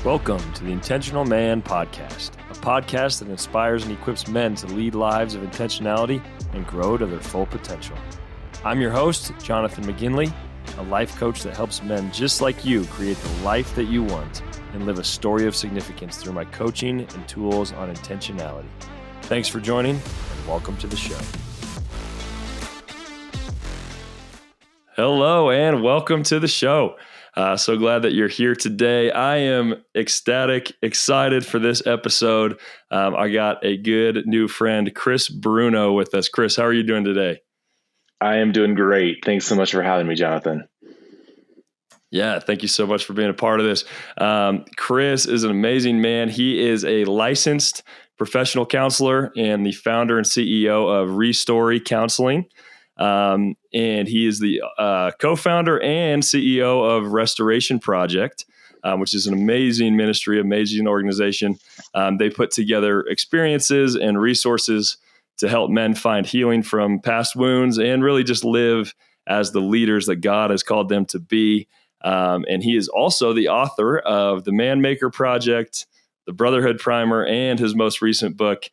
Welcome to the Intentional Man Podcast, a podcast that inspires and equips men to lead lives of intentionality and grow to their full potential. I'm your host, Jonathan McGinley, a life coach that helps men just like you create the life that you want and live a story of significance through my coaching and tools on intentionality. Thanks for joining, and welcome to the show. Hello, and welcome to the show. So glad that you're here today. I am ecstatic, excited for this episode. I got a good new friend, Chris Bruno, with us. Chris, how are you doing today? I am doing great. Thanks so much for having me, Jonathan. Yeah, thank you so much for being a part of this. Chris is an amazing man. He is a licensed professional counselor and the founder and CEO of Restory Counseling. And he is the co-founder and CEO of Restoration Project, which is an amazing ministry, amazing organization. They put together experiences and resources to help men find healing from past wounds and really just live as the leaders that God has called them to be. And he is also the author of the Man Maker Project, the Brotherhood Primer, and his most recent book,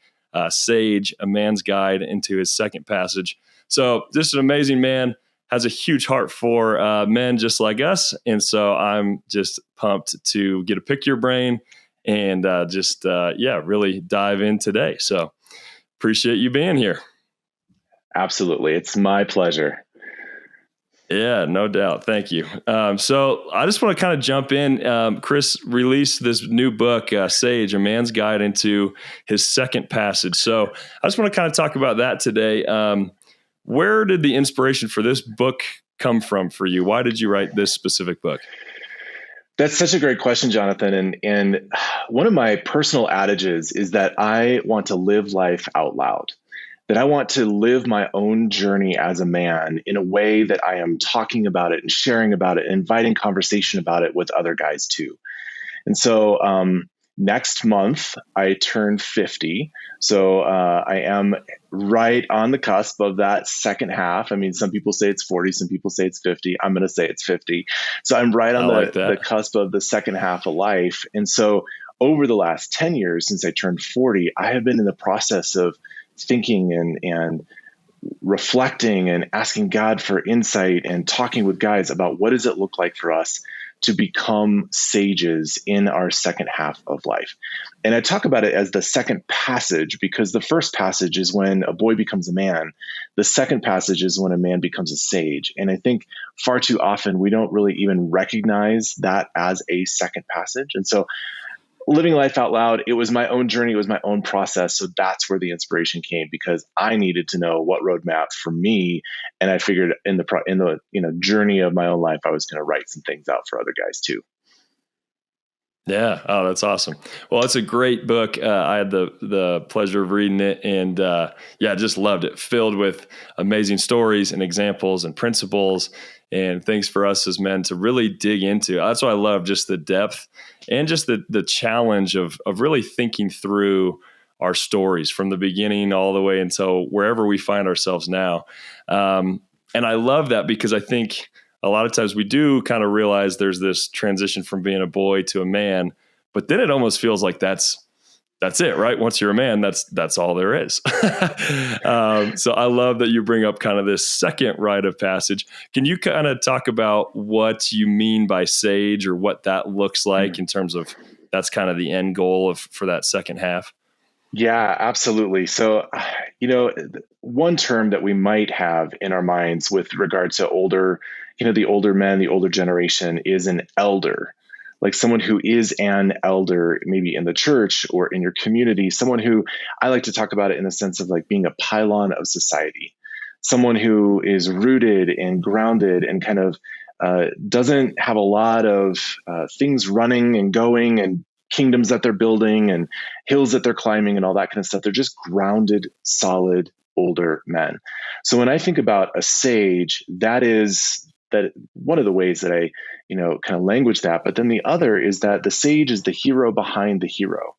Sage, A Man's Guide into His Second Passage. So just an amazing man, has a huge heart for men just like us. And so I'm just pumped to get to pick your brain and really dive in today. So appreciate you being here. Absolutely. It's my pleasure. Yeah, no doubt. Thank you. So I just want to kind of jump in. Chris released this new book, Sage, A Man's Guide into His Second Passage. So I just want to kind of talk about that today. Where did the inspiration for this book come from for you? Why did you write this specific book? That's such a great question, Jonathan. And one of my personal adages is that I want to live life out loud, that I want to live my own journey as a man in a way that I am talking about it and sharing about it and inviting conversation about it with other guys too. And so next month, I turn 50. So I am right on the cusp of that second half. I mean, some people say it's 40, some people say it's 50. I'm going to say it's 50. So I'm right on the cusp of the second half of life. And so over the last 10 years, since I turned 40, I have been in the process of thinking and reflecting and asking God for insight and talking with guys about what does it look like for us to become sages in our second half of life. And I talk about it as the second passage because the first passage is when a boy becomes a man. The second passage is when a man becomes a sage. And I think far too often we don't really even recognize that as a second passage. And so living life out loud, it was my own journey. It was my own process. So that's where the inspiration came because I needed to know what roadmap for me. And I figured in the journey of my own life, I was going to write some things out for other guys too. Yeah. Oh, that's awesome. Well, it's a great book. I had the pleasure of reading it and just loved it. Filled with amazing stories and examples and principles and things for us as men to really dig into. That's why I love just the depth and just the challenge of really thinking through our stories from the beginning all the way until wherever we find ourselves now. And I love that because I think a lot of times we do kind of realize there's this transition from being a boy to a man, but then it almost feels like that's it, right? Once you're a man, that's all there is. So I love that you bring up kind of this second rite of passage. Can you kind of talk about what you mean by sage or what that looks like in terms of that's kind of the end goal for that second half? Yeah, absolutely. So, one term that we might have in our minds with regard to the older men, the older generation is an elder. Like someone who is an elder, maybe in the church or in your community, someone who I like to talk about it in the sense of like being a pylon of society, someone who is rooted and grounded and kind of doesn't have a lot of things running and going and kingdoms that they're building and hills that they're climbing and all that kind of stuff. They're just grounded, solid, older men. So when I think about a sage, that one of the ways that I, kind of language that. But then the other is that the sage is the hero behind the hero.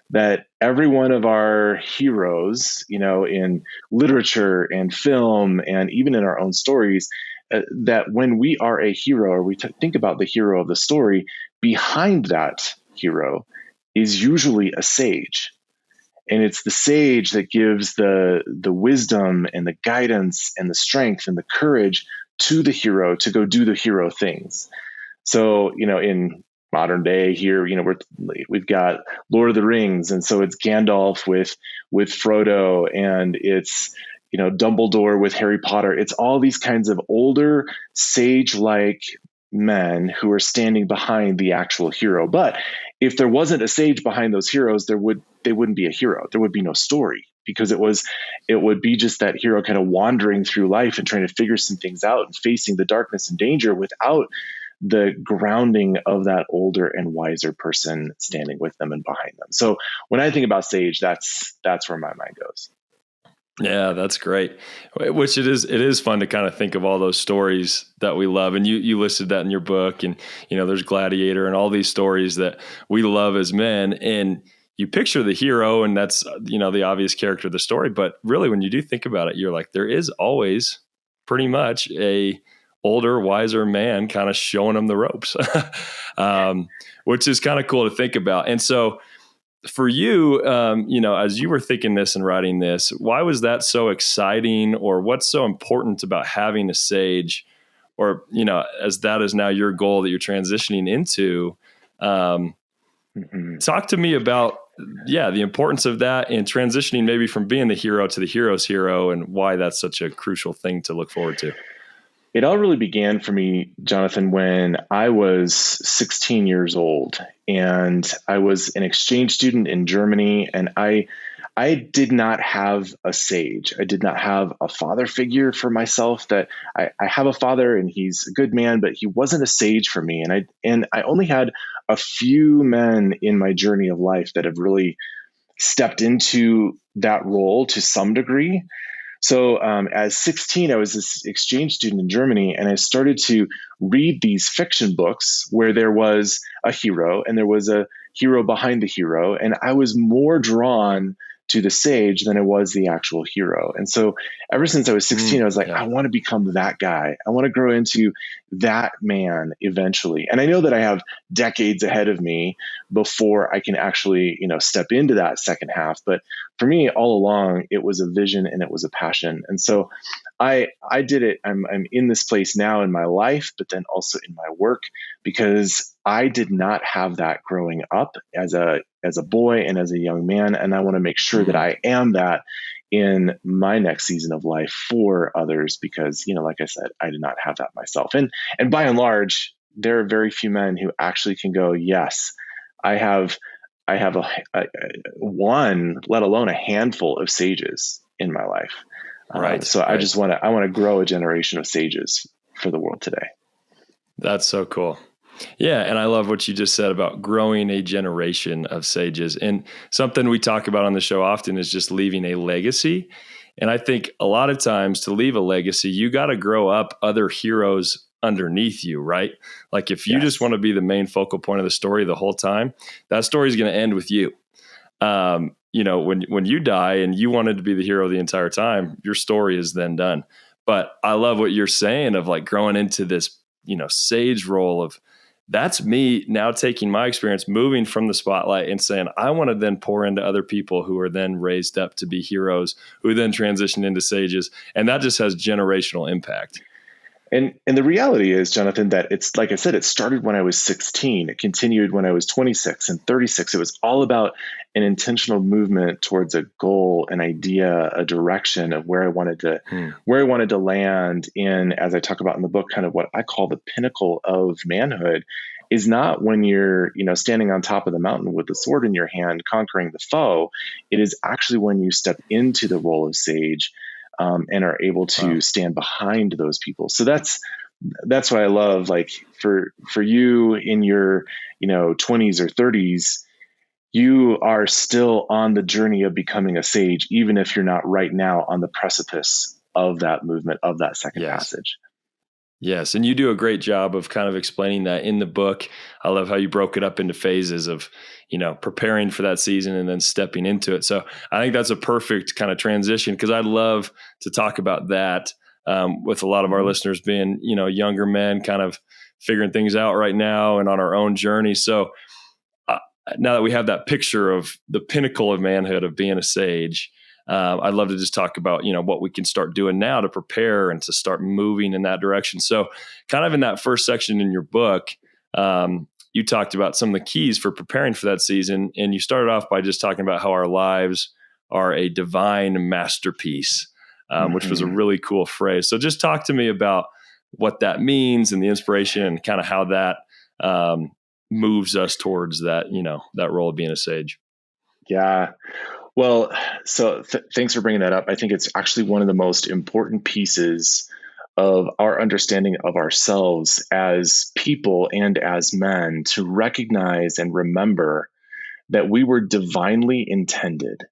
That every one of our heroes, in literature and film and even in our own stories, that when we are a hero or we think about the hero of the story, behind that hero is usually a sage. And it's the sage that gives the wisdom and the guidance and the strength and the courage to the hero to go do the hero things. So, in modern day here, we've got Lord of the Rings, and so it's Gandalf with Frodo, and it's Dumbledore with Harry Potter. It's all these kinds of older sage-like men who are standing behind the actual hero. But if there wasn't a sage behind those heroes, they wouldn't be a hero. There would be no story, because it would be just that hero kind of wandering through life and trying to figure some things out and facing the darkness and danger without the grounding of that older and wiser person standing with them and behind them. So when I think about sage, that's where my mind goes. Yeah, that's great. Which it is fun to kind of think of all those stories that we love. And you listed that in your book, and, there's Gladiator and all these stories that we love as men. And you picture the hero, and that's, the obvious character of the story. But really, when you do think about it, you're like, there is always pretty much a older, wiser man kind of showing them the ropes, which is kind of cool to think about. And so for you, as you were thinking this and writing this, why was that so exciting, or what's so important about having a sage, or, as that is now your goal that you're transitioning into? Talk to me about, the importance of that and transitioning maybe from being the hero to the hero's hero, and why that's such a crucial thing to look forward to. It all really began for me, Jonathan, when I was 16 years old, and I was an exchange student in Germany, and I did not have a sage. I did not have a father figure for myself. That I have a father, and he's a good man, but he wasn't a sage for me. And I only had a few men in my journey of life that have really stepped into that role to some degree. So as 16, I was this exchange student in Germany, and I started to read these fiction books where there was a hero and there was a hero behind the hero. And I was more drawn to the sage than I was the actual hero. And so ever since I was 16, I was like, I want to become that guy. I want to grow into that man eventually. And I know that I have decades ahead of me before I can actually, step into that second half. But for me, all along, it was a vision and it was a passion. And so I did it. I'm in this place now in my life, but then also in my work, because I did not have that growing up as a boy and as a young man. And I want to make sure that I am that in my next season of life for others, because, like I said, I did not have that myself. And by and large, there are very few men who actually can go, yes, I have one, let alone a handful of sages in my life. Right. So I just want to grow a generation of sages for the world today. That's so cool. Yeah. And I love what you just said about growing a generation of sages. And something we talk about on the show often is just leaving a legacy. And I think a lot of times to leave a legacy, you got to grow up other heroes underneath you, right? Like if you just want to be the main focal point of the story the whole time, that story is going to end with you. When you die and you wanted to be the hero the entire time, your story is then done. But I love what you're saying of like growing into this, sage role of, that's me now taking my experience, moving from the spotlight and saying, I want to then pour into other people who are then raised up to be heroes, who then transition into sages. And that just has generational impact. And the reality is, Jonathan, that it's like I said, it started when I was 16. It continued when I was 26 and 36. It was all about an intentional movement towards a goal, an idea, a direction of where I wanted to land in, as I talk about in the book, kind of what I call the pinnacle of manhood is not when you're, standing on top of the mountain with the sword in your hand, conquering the foe. It is actually when you step into the role of sage, and are able to stand behind those people. So that's what I love. Like for you in your, 20s or 30s, you are still on the journey of becoming a sage, even if you're not right now on the precipice of that movement, of that second passage. Yes. And you do a great job of kind of explaining that in the book. I love how you broke it up into phases of, preparing for that season and then stepping into it. So I think that's a perfect kind of transition, because I'd love to talk about that with a lot of our listeners being, younger men kind of figuring things out right now and on our own journey. So now that we have that picture of the pinnacle of manhood, of being a sage, I'd love to just talk about, what we can start doing now to prepare and to start moving in that direction. So kind of in that first section in your book, you talked about some of the keys for preparing for that season. And you started off by just talking about how our lives are a divine masterpiece, which was a really cool phrase. So just talk to me about what that means and the inspiration and kind of how that moves us towards that, that role of being a sage. Yeah. Well, so thanks for bringing that up. I think it's actually one of the most important pieces of our understanding of ourselves as people and as men, to recognize and remember that we were divinely intended,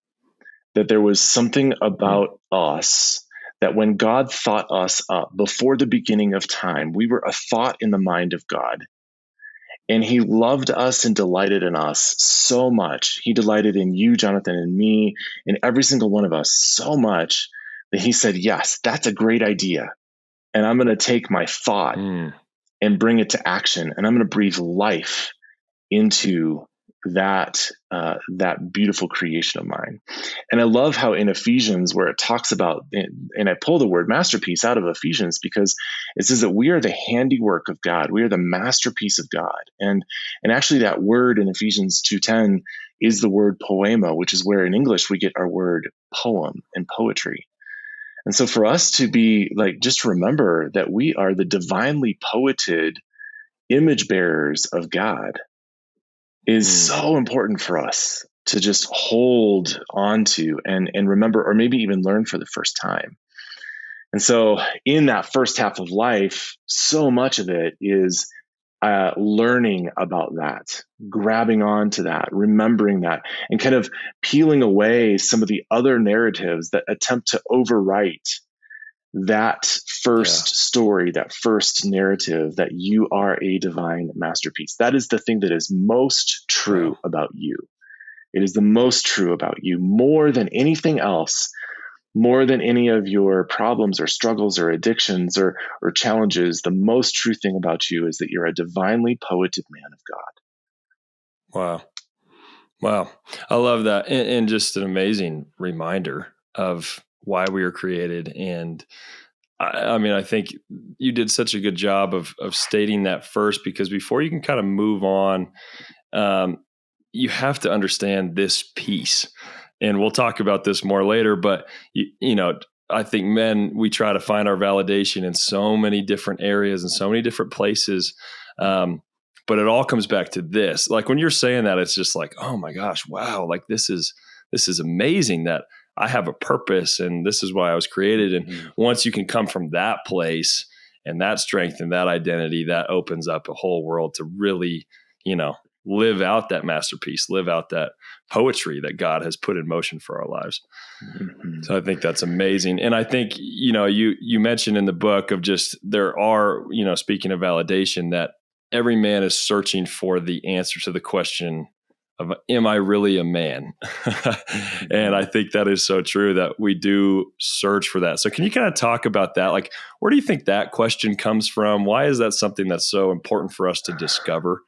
that there was something about us, that when God thought us up before the beginning of time, we were a thought in the mind of God. And he loved us and delighted in us so much. He delighted in you, Jonathan, and me, and every single one of us so much that he said, yes, that's a great idea. And I'm going to take my thought and bring it to action. And I'm going to breathe life into that beautiful creation of mine. And I love how in Ephesians, where it talks about, and I pull the word masterpiece out of Ephesians because it says that we are the handiwork of God. We are the masterpiece of God. And actually that word in Ephesians 2:10 is the word poema, which is where in English we get our word poem and poetry. And so for us to be like, just remember that we are the divinely poeted image bearers of God is so important for us to just hold on to and remember, or maybe even learn for the first time. And so in that first half of life, so much of it is learning about that, grabbing onto that, remembering that, and kind of peeling away some of the other narratives that attempt to overwrite that first story, that first narrative, that you are a divine masterpiece. That is the thing that is most true about you. It is the most true about you, more than anything else, more than any of your problems or struggles or addictions or challenges. The most true thing about you is that you're a divinely poeted man of God. Wow. I love that. And just an amazing reminder of why we were created. And I mean, I think you did such a good job of stating that first, because before you can kind of move on, you have to understand this piece. And we'll talk about this more later, but I think men, we try to find our validation in so many different areas and so many different places. But it all comes back to this. Like when you're saying that, it's just like, oh my gosh, wow. Like this is amazing that I have a purpose and this is why I was created. And once you can come from that place and that strength and that identity, that opens up a whole world to really, live out that masterpiece, live out that poetry that God has put in motion for our lives. So I think that's amazing. And I think, you mentioned in the book of just, there are, speaking of validation, that every man is searching for the answer to the question of, am I really a man? And I think that is so true, that we do search for that. So can you kind of talk about that? Like, where do you think that question comes from? Why is that something that's so important for us to discover?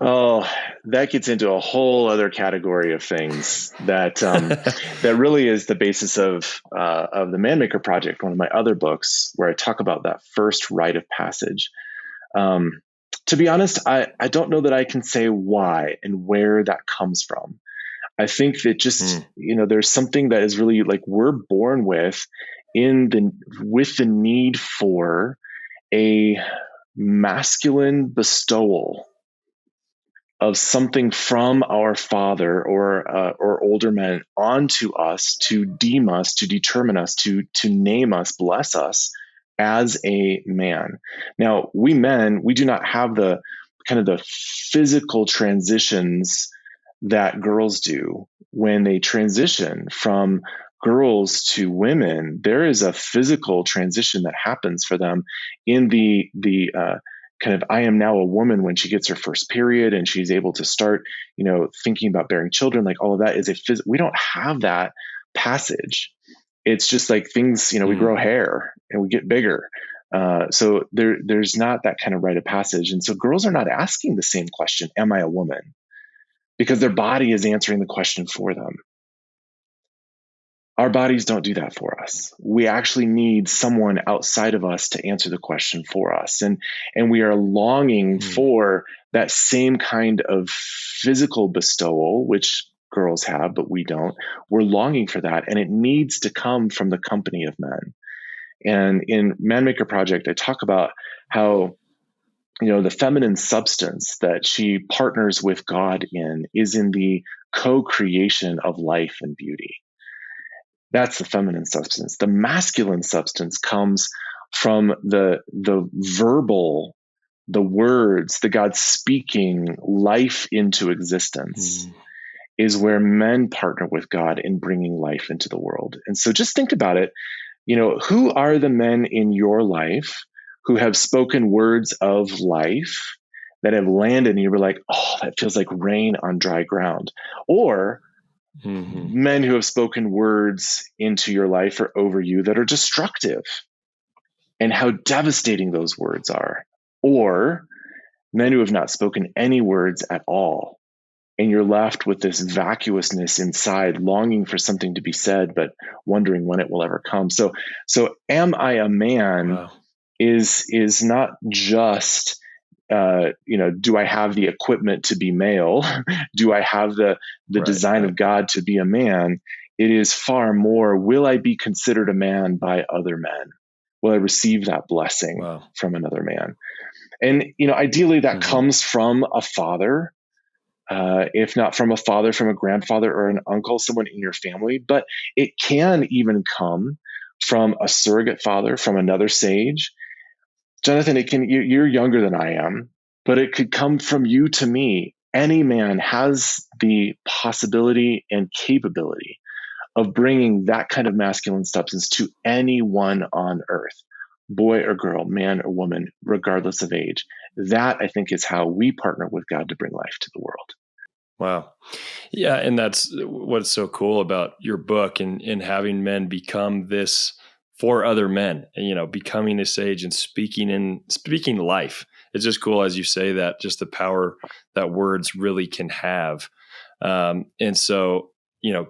Oh, that gets into a whole other category of things that that really is the basis of the Manmaker Project, one of my other books, where I talk about that first rite of passage. To be honest, I don't know that I can say why and where that comes from. I think that just there's something that is really like we're born with with the need for a masculine bestowal of something from our father or older men onto us, to deem us, to determine us, to name us, bless us as a man. Now, we men, we do not have the kind of the physical transitions that girls do when they transition from girls to women. There is a physical transition that happens for them in the kind of, I am now a woman when she gets her first period and she's able to start, thinking about bearing children. Like all of that is we don't have that passage. It's just like things, we grow hair and we get bigger. So there's not that kind of rite of passage. And so girls are not asking the same question, am I a woman? Because their body is answering the question for them. Our bodies don't do that for us. We actually need someone outside of us to answer the question for us. And we are longing for that same kind of physical bestowal, which girls have, but we don't. We're longing for that. And it needs to come from the company of men. And in Man Maker Project, I talk about how, the feminine substance that she partners with God in is in the co-creation of life and beauty. That's the feminine substance. The masculine substance comes from the verbal, the words, the God speaking life into existence is where men partner with God in bringing life into the world. And so just think about it. Who are the men in your life who have spoken words of life that have landed and you were like, oh, that feels like rain on dry ground? Or men who have spoken words into your life or over you that are destructive, and how devastating those words are. Or men who have not spoken any words at all, and you're left with this vacuousness inside, longing for something to be said, but wondering when it will ever come. So am I a man? Wow. is not just do I have the equipment to be male? Do I have the right, design of God to be a man? It is far more, will I be considered a man by other men? Will I receive that blessing from another man? And, ideally that comes from a father, if not from a father, from a grandfather or an uncle, someone in your family. But it can even come from a surrogate father, from another sage. Jonathan, you're younger than I am, but it could come from you to me. Any man has the possibility and capability of bringing that kind of masculine substance to anyone on earth, boy or girl, man or woman, regardless of age. That, I think, is how we partner with God to bring life to the world. Wow. Yeah. And that's what's so cool about your book and having men become this for other men, becoming a sage and speaking life. It's just cool, as you say, that just the power that words really can have. And so,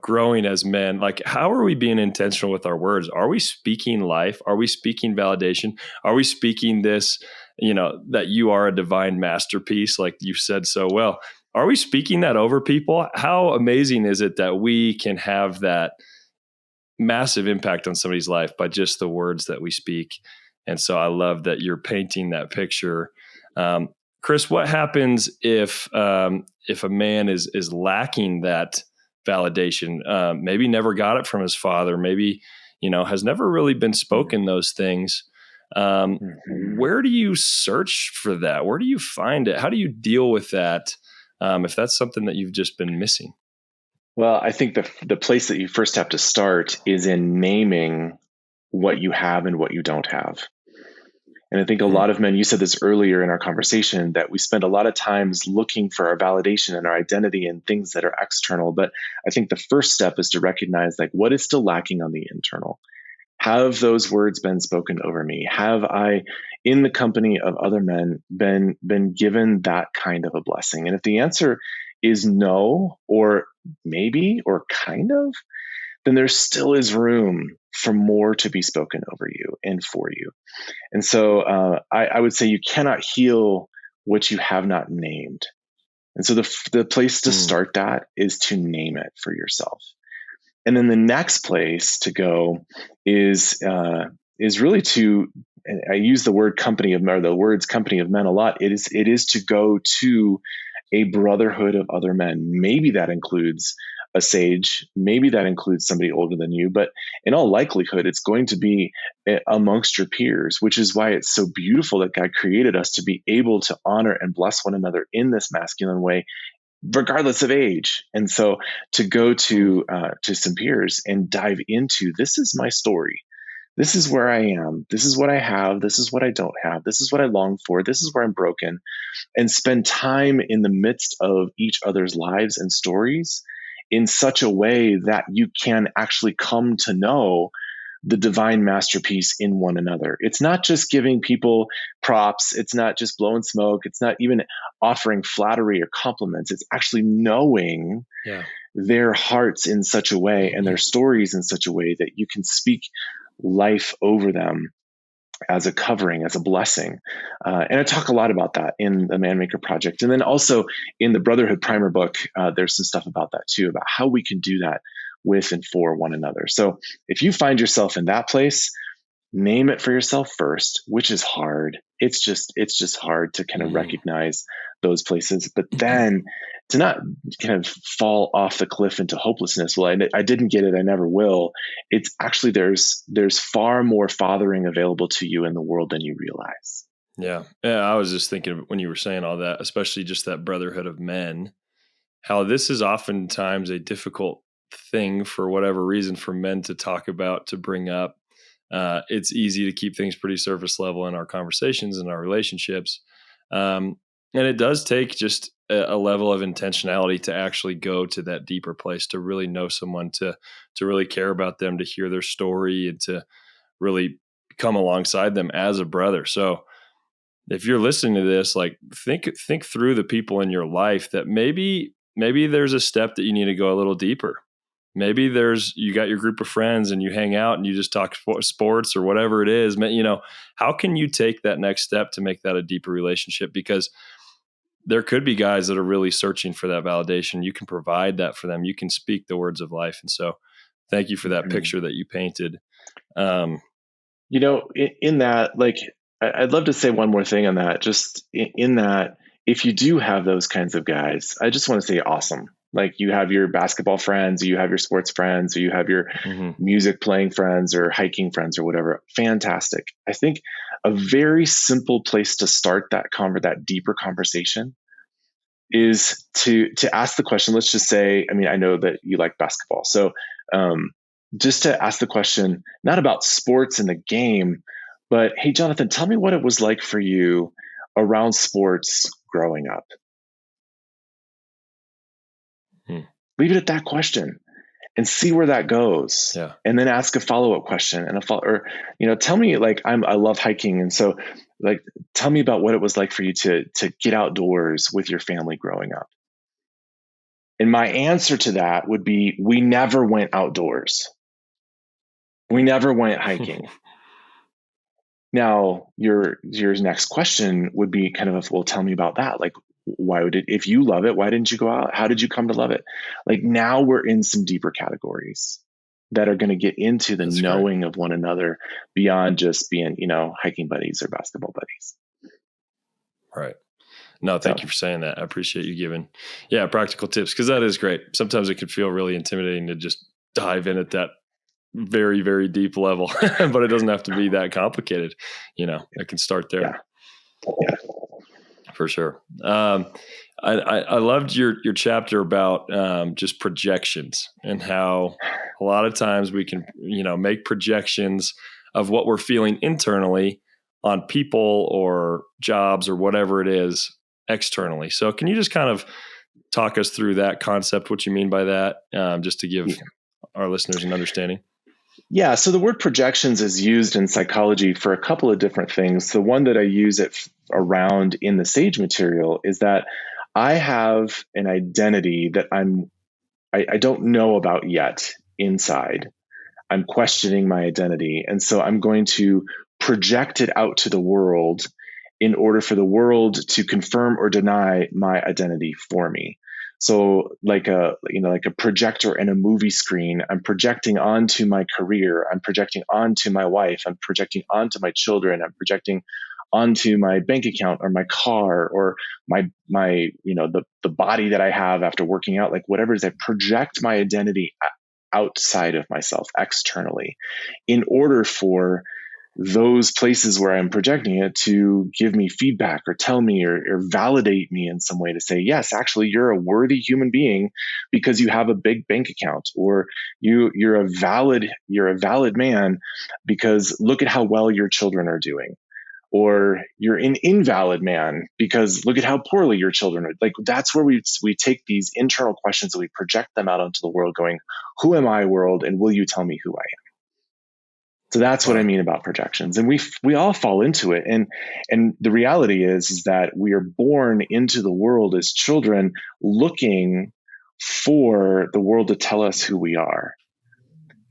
growing as men, like, how are we being intentional with our words? Are we speaking life? Are we speaking validation? Are we speaking this, that you are a divine masterpiece, like you said so well? Are we speaking that over people? How amazing is it that we can have that massive impact on somebody's life by just the words that we speak? And so I love that you're painting that picture. Chris, what happens if a man is lacking that validation? Maybe never got it from his father. Maybe, has never really been spoken those things. Where do you search for that? Where do you find it? How do you deal with that? If that's something that you've just been missing? Well, I think the place that you first have to start is in naming what you have and what you don't have. And I think a lot of men, you said this earlier in our conversation, that we spend a lot of times looking for our validation and our identity in things that are external. But I think the first step is to recognize, like, what is still lacking on the internal? Have those words been spoken over me? Have I, in the company of other men, been given that kind of a blessing? And if the answer is no, or maybe, or kind of, then there still is room for more to be spoken over you and for you. And so I would say you cannot heal what you have not named. And so the place to start that is to name it for yourself. And then the next place to go is really to, and I use the word company of men, or the words company of men a lot. It is to go to a brotherhood of other men. Maybe that includes a sage. Maybe that includes somebody older than you, but in all likelihood, it's going to be amongst your peers, which is why it's so beautiful that God created us to be able to honor and bless one another in this masculine way, regardless of age. And so to go to some peers and dive into, this is my story. This is where I am. This is what I have. This is what I don't have. This is what I long for. This is where I'm broken. And spend time in the midst of each other's lives and stories in such a way that you can actually come to know the divine masterpiece in one another. It's not just giving people props. It's not just blowing smoke. It's not even offering flattery or compliments. It's actually knowing their hearts in such a way and their stories in such a way that you can speak life over them as a covering, as a blessing. And I talk a lot about that in the Man Maker Project. And then also in the Brotherhood Primer book, there's some stuff about that too, about how we can do that with and for one another. So if you find yourself in that place, name it for yourself first, which is hard. It's just hard to kind of recognize those places, but then to not kind of fall off the cliff into hopelessness. Well, I didn't get it. I never will. It's actually, there's far more fathering available to you in the world than you realize. Yeah. Yeah. I was just thinking when you were saying all that, especially just that brotherhood of men, how this is oftentimes a difficult thing for whatever reason for men to talk about, to bring up. It's easy to keep things pretty surface level in our conversations and our relationships. And it does take just a level of intentionality to actually go to that deeper place, to really know someone, to really care about them, to hear their story, and to really come alongside them as a brother. So if you're listening to this, like think through the people in your life that maybe there's a step that you need to go a little deeper. Maybe you got your group of friends and you hang out and you just talk sports or whatever it is. How can you take that next step to make that a deeper relationship? Because there could be guys that are really searching for that validation. You can provide that for them. You can speak the words of life. And so thank you for that picture that you painted. In that, like, I'd love to say one more thing on that. Just in that, if you do have those kinds of guys, I just want to say awesome. Like, you have your basketball friends, or you have your sports friends, or you have your music playing friends or hiking friends or whatever. Fantastic. I think a very simple place to start that deeper conversation is to ask the question. Let's just say, I know that you like basketball. So just to ask the question, not about sports in the game, but hey, Jonathan, tell me what it was like for you around sports growing up. Leave it at that question and see where that goes. Yeah. And then ask a follow-up question tell me, like, I love hiking. And so, like, tell me about what it was like for you to get outdoors with your family growing up. And my answer to that would be, we never went outdoors. We never went hiking. Now, your next question would be kind of, well, tell me about that. Like, if you love it, why didn't you go out? How did you come to love it? Like, now we're in some deeper categories that are going to get into the knowing of one another beyond just being, hiking buddies or basketball buddies. Right. No, thank you for saying that. I appreciate you giving, practical tips, because that is great. Sometimes it can feel really intimidating to just dive in at that very, very deep level, but it doesn't have to be that complicated. It can start there. Yeah. For sure. I loved your chapter about just projections, and how a lot of times we can, make projections of what we're feeling internally on people or jobs or whatever it is externally. So can you just kind of talk us through that concept, what you mean by that, just to give our listeners an understanding? Yeah. So the word projections is used in psychology for a couple of different things. The one that I use it around in the Sage material is that I have an identity that I don't know about yet inside. I'm questioning my identity. And so I'm going to project it out to the world in order for the world to confirm or deny my identity for me. So like a projector in a movie screen, I'm projecting onto my career. I'm projecting onto my wife. I'm projecting onto my children. I'm projecting onto my bank account or my car or my the body that I have after working out, like whatever it is. I project my identity outside of myself, externally, in order for those places where I'm projecting it to give me feedback or tell me or validate me in some way, to say, yes, actually, you're a worthy human being because you have a big bank account, or you're a valid man because look at how well your children are doing, or you're an invalid man because look at how poorly your children are. Like, that's where we take these internal questions and we project them out onto the world, going, who am I, world, and will you tell me who I am? So that's what I Wow. mean about projections. And we all fall into it. And the reality is that we are born into the world as children looking for the world to tell us who we are.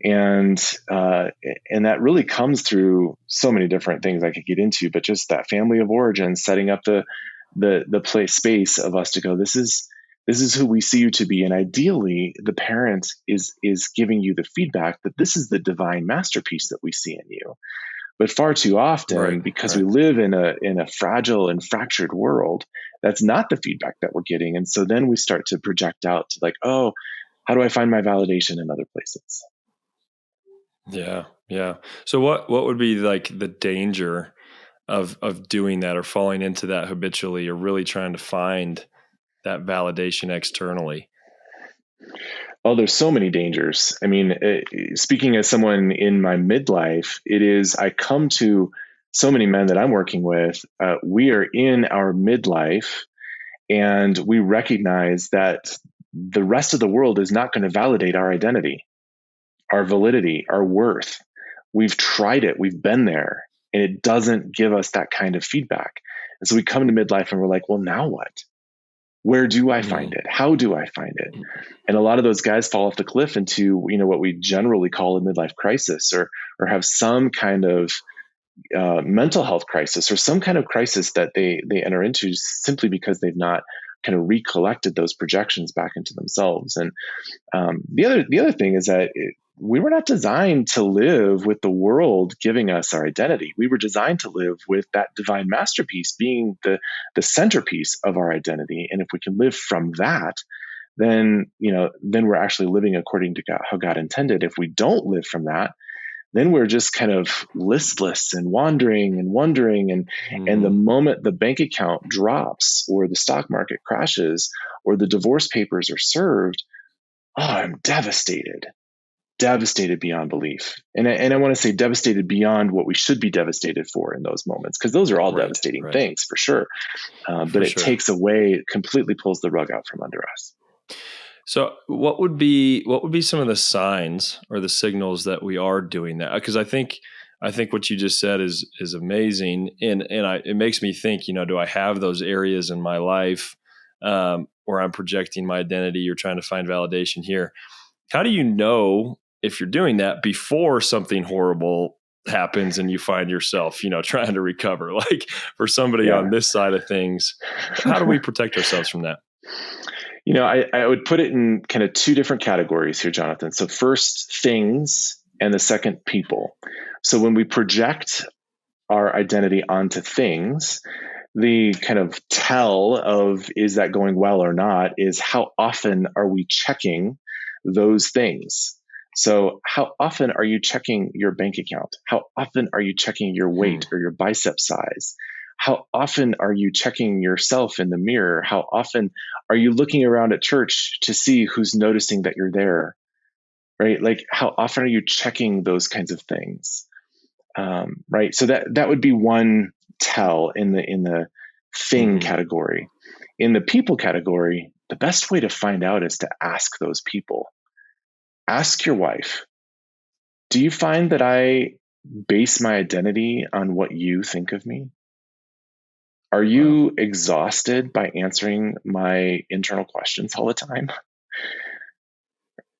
And and that really comes through so many different things I could get into, but just that family of origin, setting up the place space of us to go, this is who we see you to be. And ideally the parent is giving you the feedback that this is the divine masterpiece that we see in you. But far too often, Right. because Right. we live in a fragile and fractured world, that's not the feedback that we're getting. And so then we start to project out to like, oh, how do I find my validation in other places? Yeah. Yeah. So what would be like the danger of doing that or falling into that habitually or really trying to find that validation externally? Oh, there's so many dangers. I mean, speaking as someone in my midlife, I come to so many men that I'm working with. We are in our midlife and we recognize that the rest of the world is not going to validate our identity, our validity, our worth. We've tried it, we've been there, and it doesn't give us that kind of feedback. And so we come to midlife and we're like, well, now what? Where do I find Mm. it? How do I find it? And a lot of those guys fall off the cliff into, what we generally call a midlife crisis, or have some kind of mental health crisis, or some kind of crisis that they enter into simply because they've not kind of recollected those projections back into themselves. And the other thing is that we were not designed to live with the world giving us our identity. We were designed to live with that divine masterpiece being the centerpiece of our identity. And if we can live from that, then we're actually living according to God, how God intended. If we don't live from that, then we're just kind of listless and wandering and wondering. And the Mm. moment the bank account drops, or the stock market crashes, or the divorce papers are served, oh, I'm devastated beyond belief. And I want to say devastated beyond what we should be devastated for in those moments, because those are all Right. devastating Right. things for sure. But For it sure. takes away, it completely pulls the rug out from under us. So what would be some of the signs or the signals that we are doing that? Because I think what you just said is amazing, and it makes me think. Do I have those areas in my life where I'm projecting my identity or trying to find validation here? How do you know if you're doing that before something horrible happens and you find yourself, trying to recover? Like for somebody Yeah. on this side of things, how do we protect ourselves from that? I would put it in kind of two different categories here, Jonathan. So first, things, and the second, people. So when we project our identity onto things, the kind of tell of is that going well or not is how often are we checking those things. So how often are you checking your bank account? How often are you checking your Hmm. weight or your bicep size? How often are you checking yourself in the mirror? How often are you looking around at church to see who's noticing that you're there? Right? Like, how often are you checking those kinds of things? Right. So that would be one tell in the thing Hmm. category. In the people category, the best way to find out is to ask those people. Ask your wife, do you find that I base my identity on what you think of me? Are Wow. you exhausted by answering my internal questions all the time?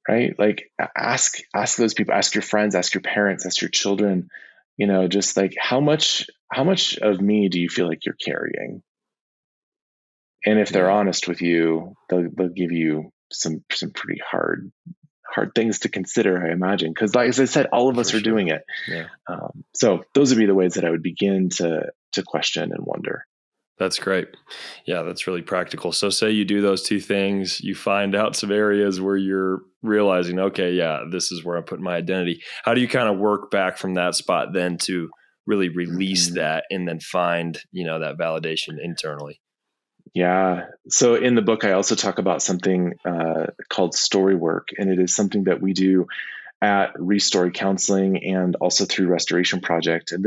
Right? Like, ask those people, ask your friends, ask your parents, ask your children, just like how much of me do you feel like you're carrying? And if they're Yeah, honest with you, they'll give you some pretty hard things to consider, I imagine, because like as I said, all of for us are doing sure. it. Yeah. So those would be the ways that I would begin to question and wonder. That's great. Yeah, that's really practical. So, say you do those two things, you find out some areas where you're realizing, okay, yeah, this is where I'm putting my identity. How do you kind of work back from that spot then to really release Mhm. that and then find, that validation internally? Yeah. So in the book, I also talk about something called story work, and it is something that we do at Restory Counseling and also through Restoration Project. And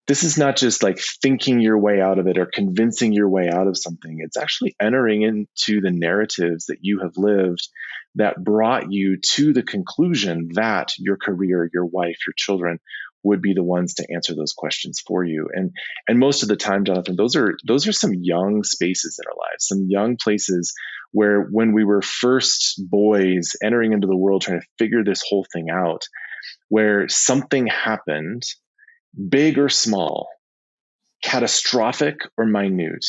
this is not just like thinking your way out of it or convincing your way out of something. It's actually entering into the narratives that you have lived that brought you to the conclusion that your career, your wife, your children would be the ones to answer those questions for you. And most of the time, Jonathan, those are some young spaces in our lives, some young places where when we were first boys entering into the world trying to figure this whole thing out, where something happened, big or small, catastrophic or minute,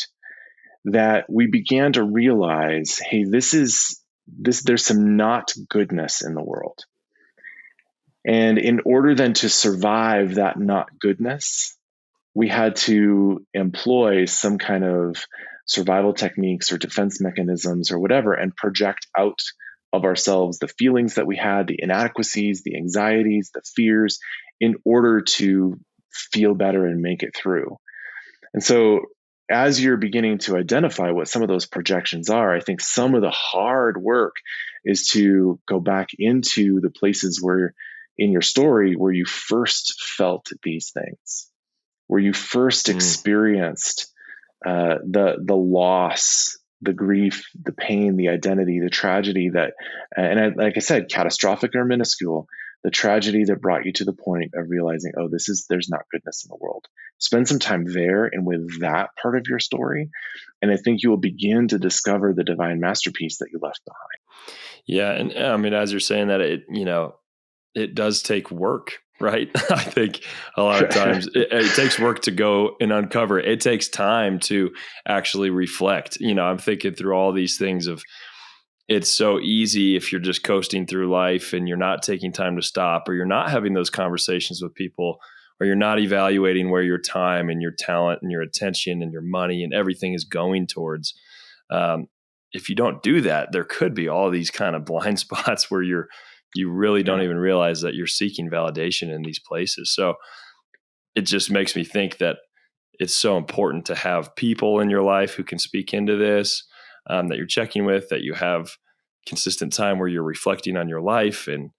that we began to realize, hey, there's some not goodness in the world. And in order then to survive that not goodness, we had to employ some kind of survival techniques or defense mechanisms or whatever, and project out of ourselves the feelings that we had, the inadequacies, the anxieties, the fears, in order to feel better and make it through. And so as you're beginning to identify what some of those projections are, I think some of the hard work is to go back into the places where in your story where you first felt these things, where you first experienced the loss, the grief, the pain, the identity, the tragedy that, like I said, catastrophic or minuscule, the tragedy that brought you to the point of realizing, oh, there's not goodness in the world. Spend some time there and with that part of your story, and I think you will begin to discover the divine masterpiece that you left behind. Yeah, and I mean, as you're saying that, it does take work, right? I think a lot of times it takes work to go and uncover it. It takes time to actually reflect. I'm thinking through all these things of, it's so easy if you're just coasting through life and you're not taking time to stop, or you're not having those conversations with people, or you're not evaluating where your time and your talent and your attention and your money and everything is going towards. If you don't do that, there could be all these kind of blind spots where you really don't even realize that you're seeking validation in these places. So it just makes me think that it's so important to have people in your life who can speak into this, that you're checking with, that you have consistent time where you're reflecting on your life and,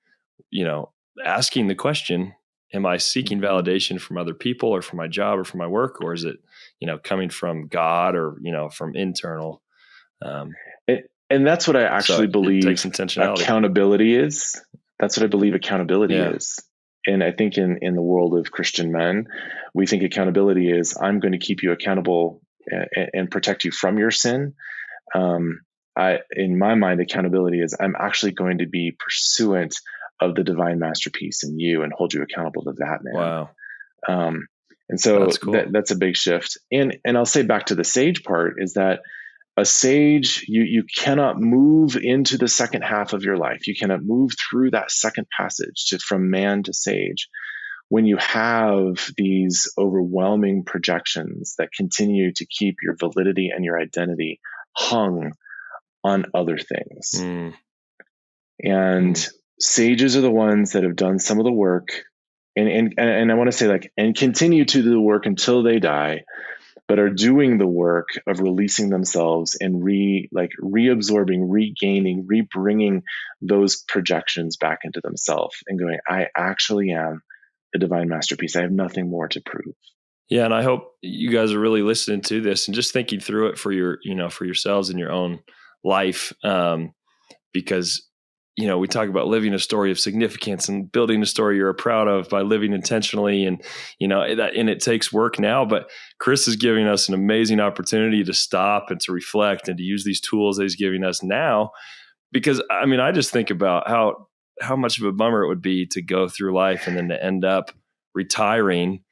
asking the question, am I seeking validation from other people or from my job or from my work? Or is it, coming from God or, from internal? And that's what I actually believe accountability is. That's what I believe accountability is. And I think in the world of Christian men, we think accountability is, I'm going to keep you accountable and protect you from your sin. In my mind, accountability is, I'm actually going to be pursuant of the divine masterpiece in you and hold you accountable to that, man. Wow. And so that's cool. That's a big shift. And I'll say back to the sage part is that a sage, you cannot move into the second half of your life. You cannot move through that second passage from man to sage when you have these overwhelming projections that continue to keep your validity and your identity hung on other things. And sages are the ones that have done some of the work, and I want to say and continue to do the work until they die, but are doing the work of releasing themselves and reabsorbing, regaining, rebringing those projections back into themselves and going, I actually am the divine masterpiece. I have nothing more to prove. Yeah. And I hope you guys are really listening to this and just thinking through it for for yourselves in your own life. Because, we talk about living a story of significance and building a story you're proud of by living intentionally. And, and it takes work now, but Chris is giving us an amazing opportunity to stop and to reflect and to use these tools that he's giving us now. Because I just think about how much of a bummer it would be to go through life and then to end up retiring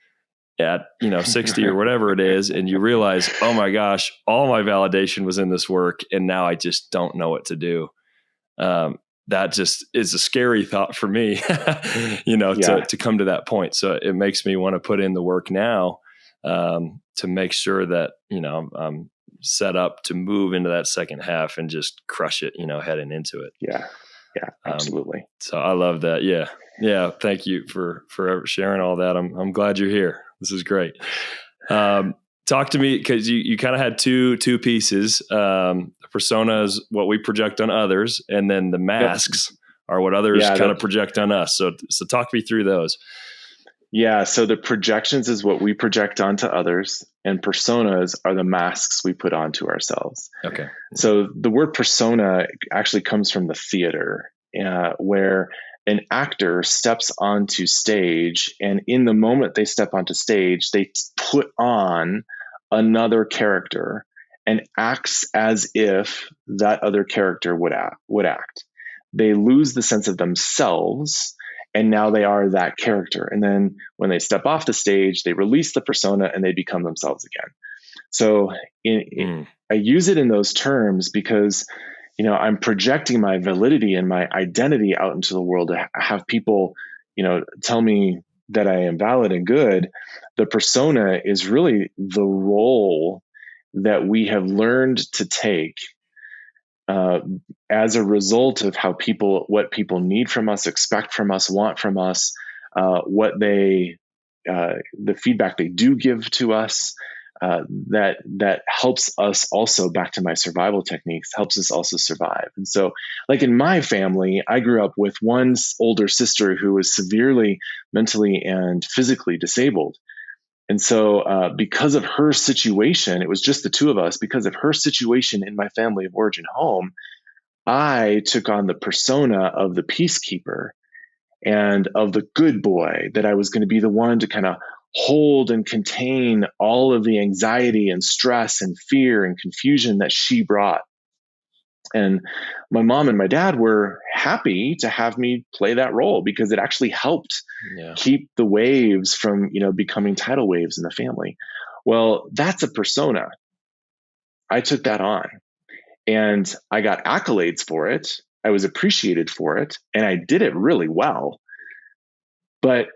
at 60 or whatever it is, and you realize, oh my gosh, all my validation was in this work and now I just don't know what to do. That just is a scary thought for me, to come to that point. So it makes me want to put in the work now, to make sure that, I'm set up to move into that second half and just crush it, heading into it. Yeah. Yeah, absolutely. So I love that. Yeah. Yeah. Thank you for sharing all that. I'm glad you're here. This is great. Talk to me, because you kind of had two pieces. The persona is what we project on others, and then the masks are what others kind of project on us. So talk me through those. Yeah. So the projections is what we project onto others, and personas are the masks we put onto ourselves. Okay. So the word persona actually comes from the theater, where an actor steps onto stage, and in the moment they step onto stage, they put on another character and acts as if that other character would act. They lose the sense of themselves, and now they are that character. And then when they step off the stage, they release the persona and they become themselves again. So I use it in those terms because, I'm projecting my validity and my identity out into the world to have people, tell me that I am valid and good. The persona is really the role that we have learned to take, uh, as a result of what people need from us, expect from us, want from us, the feedback they do give to us, that helps us also, back to my survival techniques, helps us also survive. And so, like in my family, I grew up with one older sister who was severely mentally and physically disabled. And so, because of her situation, it was just the two of us. Because of her situation in my family of origin home, I took on the persona of the peacekeeper and of the good boy, that I was going to be the one to kind of hold and contain all of the anxiety and stress and fear and confusion that she brought. And my mom and my dad were happy to have me play that role because it actually helped keep the waves from, becoming tidal waves in the family. Well, that's a persona. I took that on, and I got accolades for it. I was appreciated for it, and I did it really well. But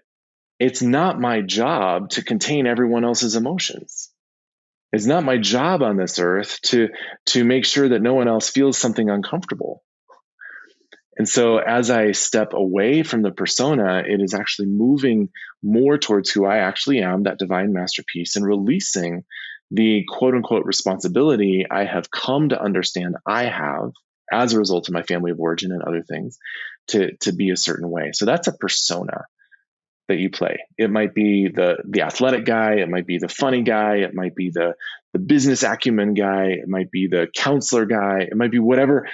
it's not my job to contain everyone else's emotions. It's not my job on this earth to make sure that no one else feels something uncomfortable. And so as I step away from the persona, it is actually moving more towards who I actually am, that divine masterpiece, and releasing the quote unquote responsibility I have come to understand I have as a result of my family of origin and other things, to be a certain way. So that's a persona that you play. It might be the athletic guy, it might be the funny guy, it might be the business acumen guy, it might be the counselor guy, it might be whatever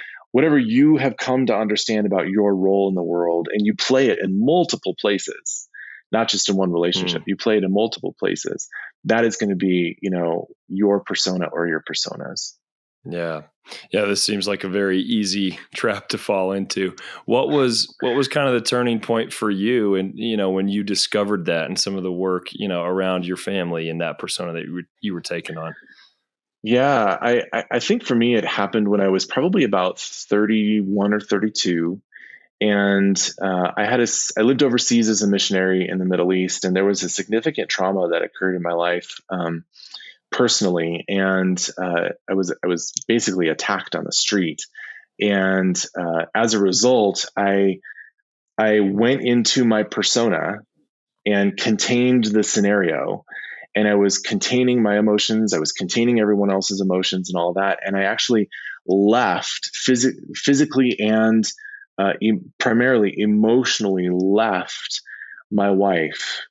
you have come to understand about your role in the world, and you play it in multiple places, not just in one relationship. You play it in multiple places. That is going to be, your persona or your personas. Yeah. Yeah, this seems like a very easy trap to fall into. What was kind of the turning point for you, and when you discovered that and some of the work, around your family and that persona that you were taking on? Yeah, I think for me, it happened when I was probably about 31 or 32. And I lived overseas as a missionary in the Middle East, and there was a significant trauma that occurred in my life, personally. And I was basically attacked on the street. And as a result, I went into my persona and contained the scenario. And I was containing my emotions. I was containing everyone else's emotions and all that. And I actually left physically and primarily emotionally left my wife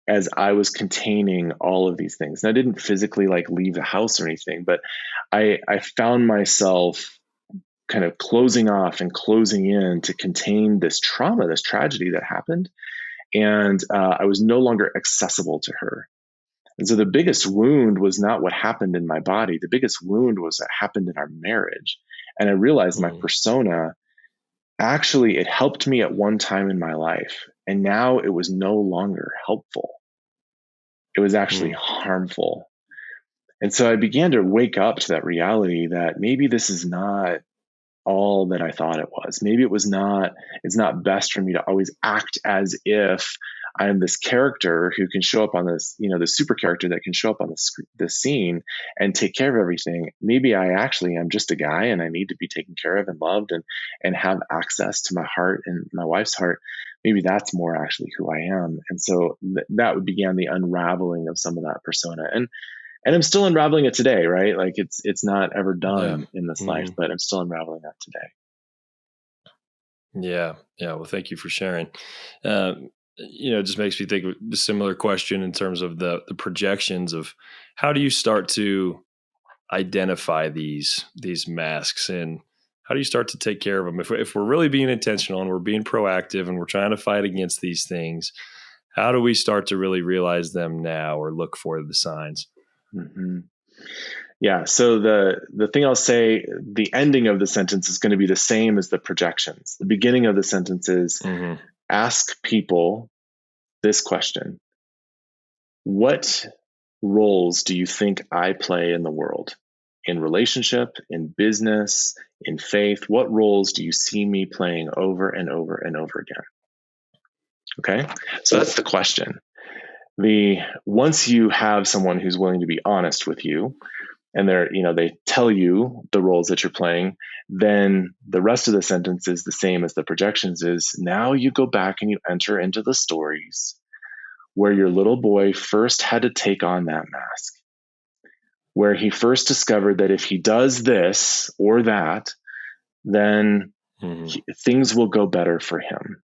as I was containing all of these things. And I didn't physically like leave the house or anything, but I found myself kind of closing off and closing in to contain this trauma, this tragedy that happened. And I was no longer accessible to her. And so the biggest wound was not what happened in my body. The biggest wound was what happened in our marriage. And I realized my persona, actually, it helped me at one time in my life. And now it was no longer helpful. It was actually harmful. And so I began to wake up to that reality that maybe this is not all that I thought it was. Maybe it's not best for me to always act as if I am this character who can show up on this, the super character that can show up on the scene and take care of everything. Maybe I actually am just a guy, and I need to be taken care of and loved, and have access to my heart and my wife's heart. Maybe that's more actually who I am. And so that began the unraveling of some of that persona. And I'm still unraveling it today, right? Like it's not ever Yeah. done in this life, but I'm still unraveling that today. Yeah. Yeah. Well, thank you for sharing. it just makes me think of a similar question in terms of the projections of how do you start to identify these masks, and how do you start to take care of them if we're really being intentional and we're being proactive and we're trying to fight against these things. How do we start to really realize them now or look for the signs? Mm-hmm. Yeah. So the thing I'll say, the ending of the sentence is going to be the same as the projections. The beginning of the sentence is ask people this question: what roles do you think I play in the world? In relationship, in business, in faith? What roles do you see me playing over and over and over again? Okay. So that's the question. Once you have someone who's willing to be honest with you, and they tell you the roles that you're playing, then the rest of the sentence is the same as the projections is. Now you go back and you enter into the stories where your little boy first had to take on that mask, where he first discovered that if he does this or that, then things will go better for him.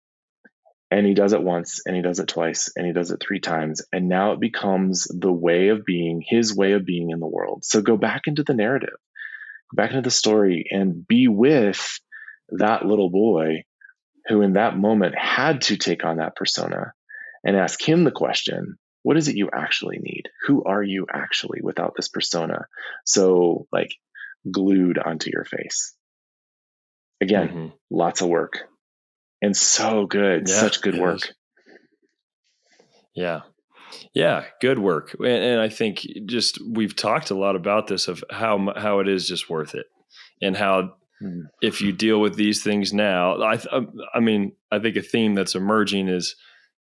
And he does it once, and he does it twice, and he does it 3 times. And now it becomes his way of being in the world. So go back into the narrative, go back into the story, and be with that little boy who in that moment had to take on that persona, and ask him the question: what is it you actually need? Who are you actually without this persona? So glued onto your face. Again, lots of work. And so good, such good work. Yeah. Yeah. Good work. And I think we've talked a lot about this, of how it is just worth it, and how if you deal with these things now, I think a theme that's emerging is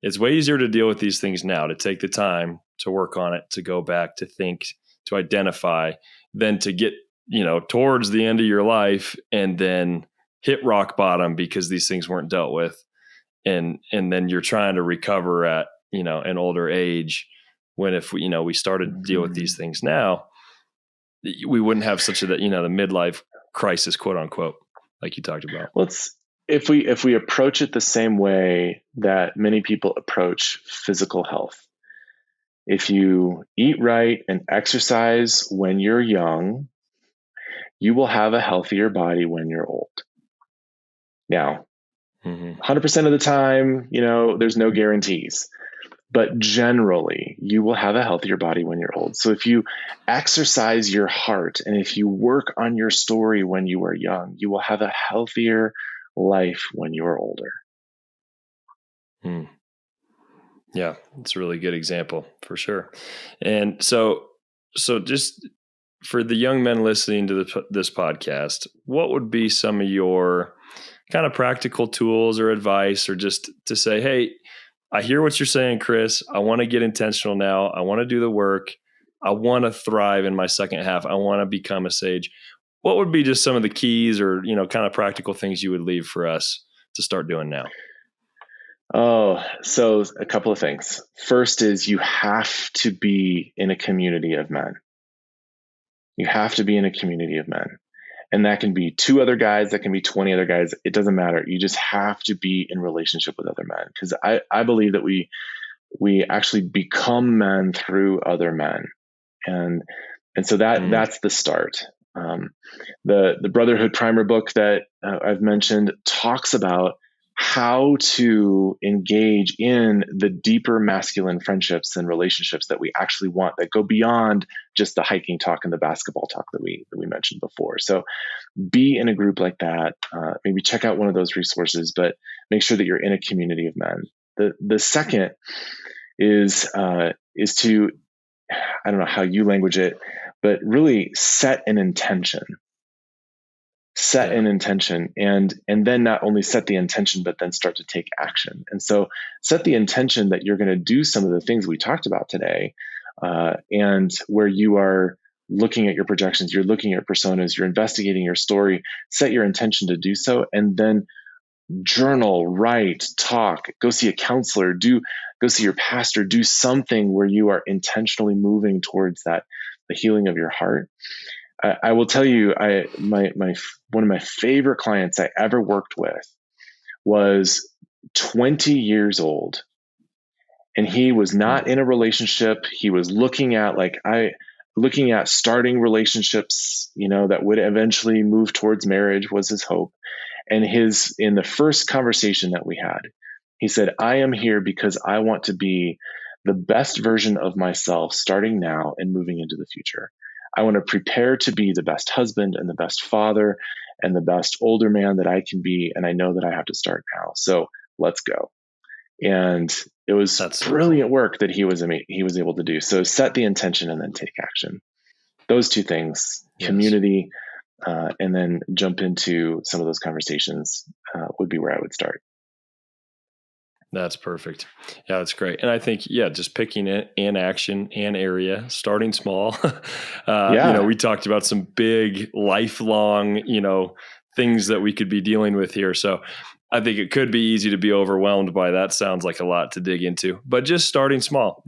it's way easier to deal with these things now, to take the time to work on it, to go back, to think, to identify, than to get, towards the end of your life and then hit rock bottom because these things weren't dealt with. And then you're trying to recover at, an older age, when if we started to deal with these things now, we wouldn't have such the midlife crisis, quote unquote, like you talked about. Well, if we approach it the same way that many people approach physical health, if you eat right and exercise when you're young, you will have a healthier body when you're old. Now, 100% of the time, there's no guarantees, but generally you will have a healthier body when you're old. So if you exercise your heart and if you work on your story when you are young, you will have a healthier life when you are older. Yeah, it's a really good example for sure. And so just for the young men listening to this podcast, what would be some of your kind of practical tools or advice, or just to say, hey, I hear what you're saying, Chris. I want to get intentional now. I want to do the work. I want to thrive in my second half. I want to become a sage. What would be just some of the keys or, kind of practical things you would leave for us to start doing now? Oh, so a couple of things. First is you have to be in a community of men. You have to be in a community of men. And that can be 2 other guys, that can be 20 other guys. It doesn't matter. You just have to be in relationship with other men. Because I believe that we actually become men through other men. And so that's the start. The Brotherhood Primer book that I've mentioned talks about how to engage in the deeper masculine friendships and relationships that we actually want, that go beyond just the hiking talk and the basketball talk that we mentioned before. So be in a group like that. Maybe check out one of those resources, but make sure that you're in a community of men. The second is to, I don't know how you language it, but really set an intention. An intention, and then not only set the intention, but then start to take action. And so set the intention that you're going to do some of the things we talked about today, and where you are looking at your projections, you're looking at personas, you're investigating your story, set your intention to do so, and then journal, write, talk, go see a counselor, go see your pastor, do something where you are intentionally moving towards the healing of your heart. I will tell you, one of my favorite clients I ever worked with was 20 years old And he was not in a relationship. He was looking at starting relationships, that would eventually move towards marriage was his hope. And in the first conversation that we had, he said, I am here because I want to be the best version of myself starting now and moving into the future. I want to prepare to be the best husband and the best father and the best older man that I can be. And I know that I have to start now. So let's go. And it was brilliant work that he was able to do. So set the intention and then take action. Those two things, community, and then jump into some of those conversations would be where I would start. That's perfect. Yeah, that's great. And I think, just picking it in action and area, starting small. We talked about some big lifelong, things that we could be dealing with here. So I think it could be easy to be overwhelmed by that. Sounds like a lot to dig into, but just starting small,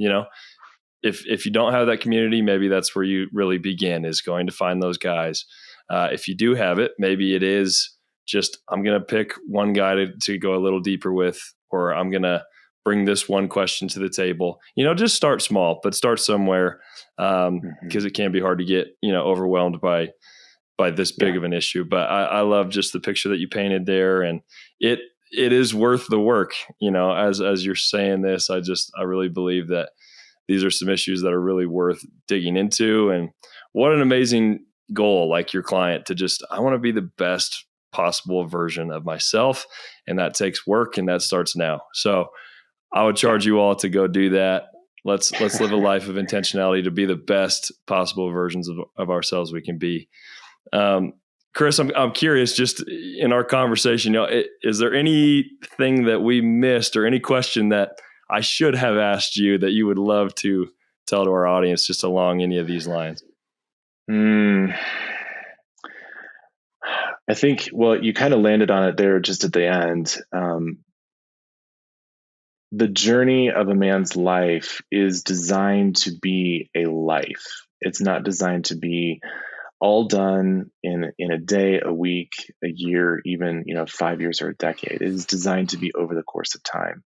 if you don't have that community, maybe that's where you really begin, is going to find those guys. If you do have it, maybe it is just, I'm going to pick one guy to go a little deeper with, or I'm going to bring this one question to the table. Just start small, but start somewhere, because it can be hard to get, overwhelmed by this big of an issue. But I love just the picture that you painted there, and it is worth the work. As you're saying this, I really believe that these are some issues that are really worth digging into. And what an amazing goal, like your client, to just, I want to be the best possible version of myself. And that takes work, and that starts now. So I would charge you all to go do that. Let's live a life of intentionality to be the best possible versions of ourselves we can be. Chris, I'm curious, just in our conversation, is there anything that we missed, or any question that I should have asked you that you would love to tell to our audience, just along any of these lines? I think, you kind of landed on it there just at the end. The journey of a man's life is designed to be a life. It's not designed to be all done in a day, a week, a year, even 5 years or a decade. It is designed to be over the course of time.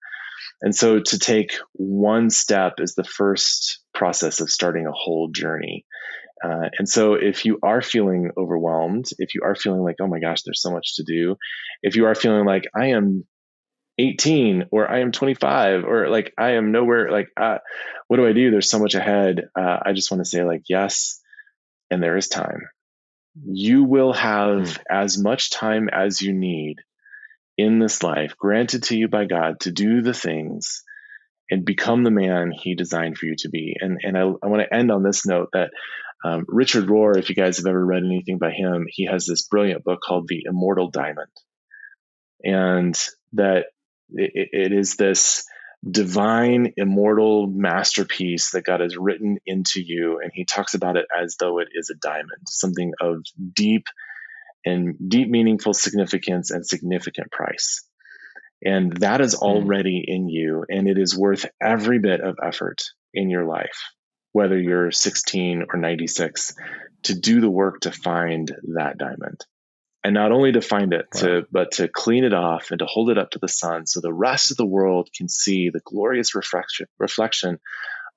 And so to take one step is the first process of starting a whole journey. And so if you are feeling overwhelmed, if you are feeling like, oh my gosh, there's so much to do, if you are feeling like I am 18 or I am 25 or like I am nowhere, like what do I do? There's so much ahead. I just want to say, like, yes, and there is time. You will have as much time as you need in this life granted to you by God to do the things and become the man he designed for you to be. And I want to end on this note that Richard Rohr, if you guys have ever read anything by him, he has this brilliant book called The Immortal Diamond. And that it is this divine, immortal masterpiece that God has written into you. And he talks about it as though it is a diamond, something of deep, meaningful significance and significant price. And that is already in you. And it is worth every bit of effort in your life, whether you're 16 or 96, to do the work to find that diamond. And not only to find it, but to clean it off and to hold it up to the sun so the rest of the world can see the glorious reflection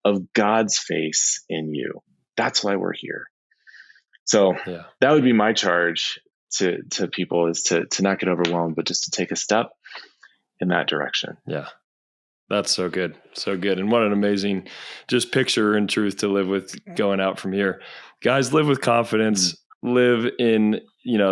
of God's face in you. That's why we're here. So that would be my charge to people, is to not get overwhelmed, but just to take a step in that direction. Yeah. That's so good. So good. And what an amazing just picture and truth to live with going out from here. Guys, live with confidence, live in,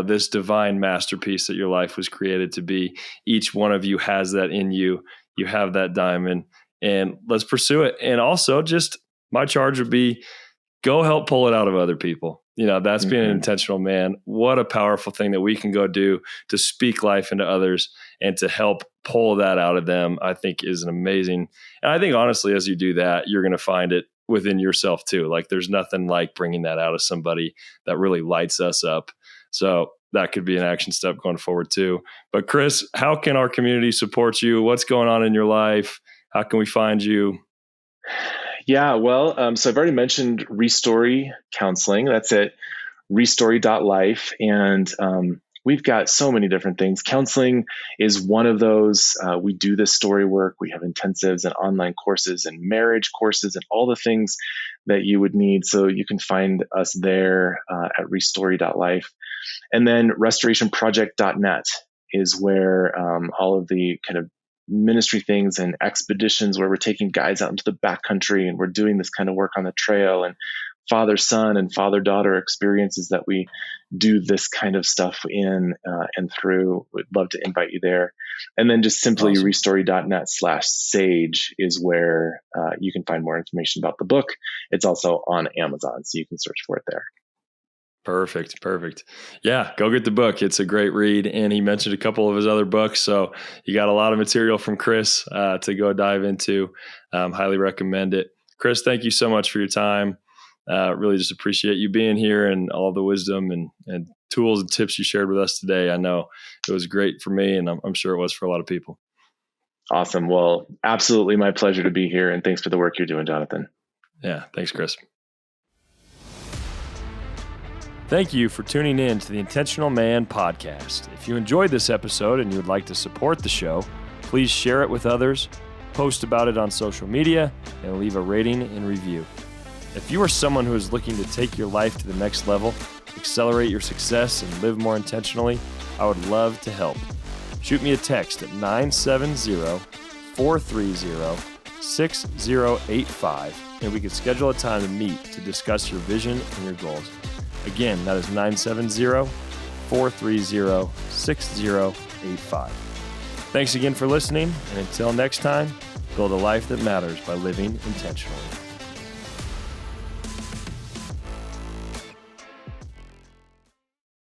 this divine masterpiece that your life was created to be. Each one of you has that in you. You have that diamond, and let's pursue it. And also, just my charge would be, go help pull it out of other people. That's being an intentional man. What a powerful thing that we can go do to speak life into others and to help pull that out of them, I think is an amazing. And I think honestly, as you do that, you're going to find it within yourself too. Like there's nothing like bringing that out of somebody that really lights us up. So that could be an action step going forward too. But Chris, how can our community support you? What's going on in your life? How can we find you? Yeah, well, so I've already mentioned Restory Counseling. That's at restory.life. And we've got so many different things. Counseling is one of those. We do this story work. We have intensives and online courses and marriage courses and all the things that you would need. So you can find us there at restory.life. And then restorationproject.net is where all of the kind of ministry things and expeditions where we're taking guides out into the backcountry and we're doing this kind of work on the trail, and father-son and father-daughter experiences that we do this kind of stuff in and through. Would love to invite you there. And then just simply Awesome. restory.net/sage is where you can find more information about the book. It's also on Amazon, so you can search for it there. Perfect. Yeah, go get the book. It's a great read. And he mentioned a couple of his other books. So you got a lot of material from Chris to go dive into. Highly recommend it. Chris, thank you so much for your time. Really just appreciate you being here and all the wisdom and tools and tips you shared with us today. I know it was great for me, and I'm sure it was for a lot of people. Awesome. Well, absolutely my pleasure to be here. And thanks for the work you're doing, Jonathan. Yeah, thanks, Chris. Thank you for tuning in to the Intentional Man podcast. If you enjoyed this episode and you would like to support the show, please share it with others, post about it on social media, and leave a rating and review. If you are someone who is looking to take your life to the next level, accelerate your success, and live more intentionally, I would love to help. Shoot me a text at 970-430-6085, and we can schedule a time to meet to discuss your vision and your goals. Again, that is 970-430-6085. Thanks again for listening, and until next time, build a life that matters by living intentionally.